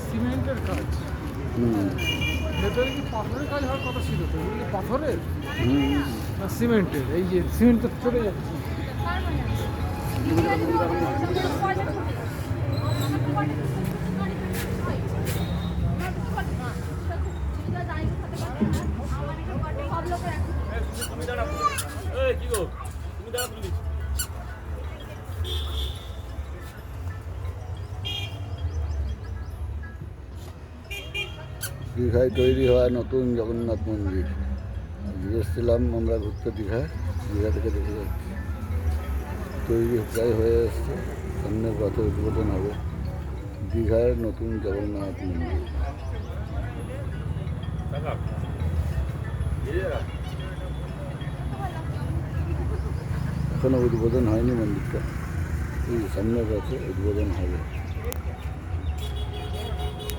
সিমেন্টের কাজ, ভেতরে কি পাথরের কাজ হওয়ার কথা ছিল? তো এগুলো পাথরের না সিমেন্টের? এই যে সিমেন্ট তো চলে যাচ্ছে। দীঘায় তৈরি হওয়া নতুন জগন্নাথ মন্দির। এসেছিলাম আমরা ঘুরতে দীঘায়, দীঘা থেকে দেখে যাচ্ছি তৈরি প্রায় হয়ে এসছে। সামনের রথে উদ্বোধন হবে দীঘার নতুন জগন্নাথ মন্দির। এখনো উদ্বোধন হয়নি মন্দিরটা, এই সামনের রথে উদ্বোধন হবে।